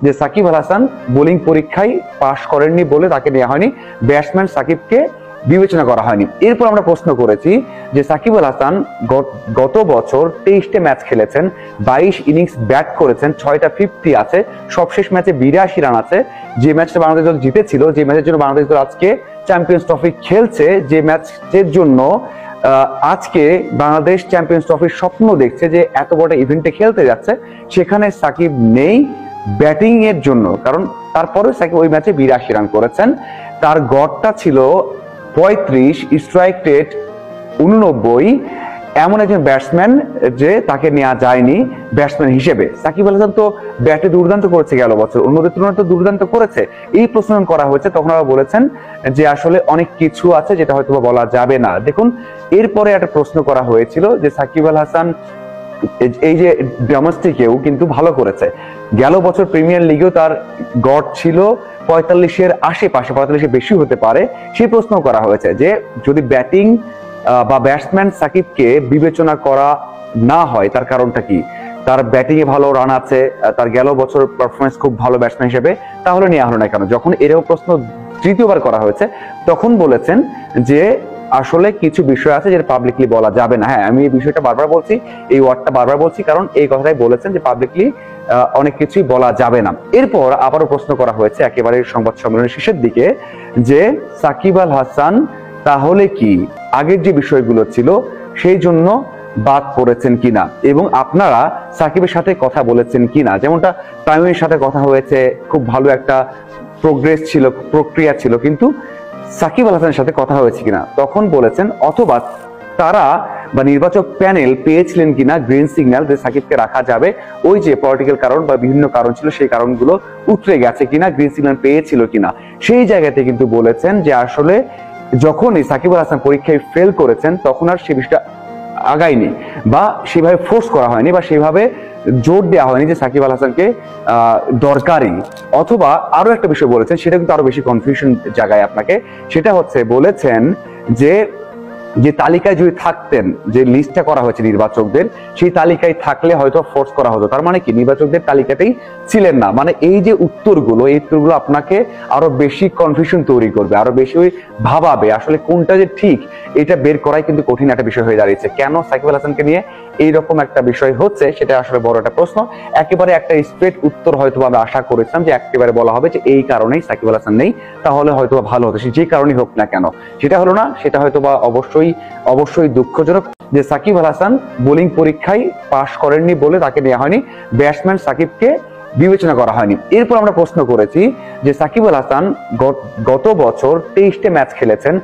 যে সাকিব আল হাসান বোলিং পরীক্ষায় পাশ করেননি বলে তাকে নেওয়া হয়নি, ব্যাটসম্যান সাকিবকে বিবেচনা করা হয়নি। এরপর আমরা প্রশ্ন করেছি যে সাকিব আল হাসান গত বছর 23টে ম্যাচ খেলেছেন, 22 ইনিংস ব্যাট করেছেন, 6টা 50 আছে, সবশেষ ম্যাচে 82 রান আছে। যে ম্যাচটা বাংলাদেশ দল জিতেছিল, যে ম্যাচের জন্য বাংলাদেশ দল আজকে চ্যাম্পিয়ন্স ট্রফি খেলছে, যে ম্যাচের জন্য আজকে বাংলাদেশ চ্যাম্পিয়ন্স ট্রফির স্বপ্ন দেখছে যে এত বড় ইভেন্টে খেলতে যাচ্ছে, সেখানে সাকিব নেই ব্যাটিং এর জন্য। কারণ তারপরে সাকিব ওই ম্যাচে 82 রান করেছেন, তার গড়টা ছিল 35, স্ট্রাইক রেট 89। এমন একজন ব্যাটসম্যান যে তাকে নেওয়া যায়নি ব্যাটসম্যান হিসেবে। সাকিব আল হাসান তো ব্যাটে দুর্দান্ত করেছে গেল বছর, অন্যদের তুলনায় তো দুর্দান্ত করেছে। এই প্রশ্ন করা হয়েছে, তখন ওরা বলেছেন যে আসলে অনেক কিছু আছে যেটা হয়তো বলা যাবে না। দেখুন, এরপরে একটা প্রশ্ন করা হয়েছিল যে সাকিব আল হাসান এই যে ডোমেস্টিকেও কিন্তু ভালো করেছে, গেল বছর প্রিমিয়ার লিগেও তার গড় ছিল 45-এর আশেপাশে, 45-এর বেশি হতে পারে। সেই প্রশ্ন করা হয়েছে যে যদি ব্যাটিং বা ব্যাটসম্যান সাকিবকে বিবেচনা করা না হয় তার কারণটা কি? তার ব্যাটিং এ ভালো রান আছে, তার গেল বছর পারফরমেন্স খুব ভালো ব্যাটসম্যান হিসেবে, তাহলে নেওয়া হলো না কেন? যখন এরকম প্রশ্ন তৃতীয়বার করা হয়েছে তখন বলেছেন যে আসলে কিছু বিষয় আছে যেটা পাবলিকলি বলা যাবে না। হ্যাঁ, আমি এই বিষয়টা বারবার বলছি, এই ওয়ার্ডটা বারবার বলছি, কারণ এই কথাটাই বলেছেন যে পাবলিকলি অনেক কিছুই বলা যাবে না। এরপর আবারও প্রশ্ন করা হয়েছে একেবারে সংবাদ সম্মেলনের শেষের দিকে যে সাকিব আল হাসান তাহলে কি আগের যে বিষয়গুলো ছিল সেই জন্য বাদ পড়েছেন কিনা, এবং আপনারা সাকিবের সাথে কথা বলেছেন কিনা। যেমনটা তামিমের সাথে কথা হয়েছে, খুব ভালো একটা প্রোগ্রেস ছিল, প্রক্রিয়া ছিল, কিন্তু সাকিব আল হাসানের সাথে কথা হয়েছে কিনা তখন বলেছেন, অথবা তারা বা নির্বাচক প্যানেল পেয়েছিলেন কিনা গ্রিন সিগন্যাল যে সাকিবকে রাখা যাবে, ওই যে পলিটিক্যাল কারণ বা বিভিন্ন কারণ ছিল সেই কারণগুলো উতরে গেছে কিনা, গ্রিন সিগন্যাল পেয়েছিল কিনা। সেই জায়গাতে কিন্তু বলেছেন যে আসলে যখনই সাকিব আল হাসান পরীক্ষায় ফেল করেছেন তখন আর সে বিষয়টা আগায়নি বা সেভাবে ফোর্স করা হয়নি বা সেভাবে জোর দেওয়া হয়নি যে সাকিব আল হাসানকে দরকারি। অথবা আরো একটা বিষয় বলেছেন, সেটা কিন্তু আরো বেশি কনফিউশন জায়গায় আপনাকে, সেটা হচ্ছে বলেছেন যে যে তালিকায় যদি থাকতেন, যে লিস্টটা করা হয়েছে নির্বাচকদের, সেই তালিকায় থাকলে হয়তো ফোর্স করা হতো। তার মানে কি নির্বাচকদের তালিকাতেই ছিলেন না, মানে এই যে উত্তরগুলো, এই উত্তরগুলো আপনাকে আরো বেশি কনফিউশন তৈরি করবে, আরো বেশি ভাবাবে আসলে কোনটা যে ঠিক এটা বের করাই কিন্তু কঠিন একটা বিষয় হয়ে দাঁড়িয়েছে। কেন সাকিব আল হাসানকে নিয়ে এইরকম একটা বিষয় হচ্ছে সেটা আসলে বড় একটা প্রশ্ন। একেবারে একটা স্ট্রেট উত্তর হয়তো আমরা আশা করেছিলাম যে একেবারে বলা হবে যে এই কারণেই সাকিব আল হাসান নেই, তাহলে হয়তো ভালো হতো, যে কারণেই হোক না কেন। সেটা হলো না, সেটা হয়তো বা অবশ্যই দুঃখজনক যে সাকিব আল হাসান বোলিং পরীক্ষায় পাশ করেননি বলে তাকে নেওয়া হয়নি, ব্যাটসম্যান সাকিবকে বিবেচনা করা হয়নি। এরপর আমরা প্রশ্ন করেছি যে সাকিব আল হাসান গত বছর 23টে ম্যাচ খেলেছেন,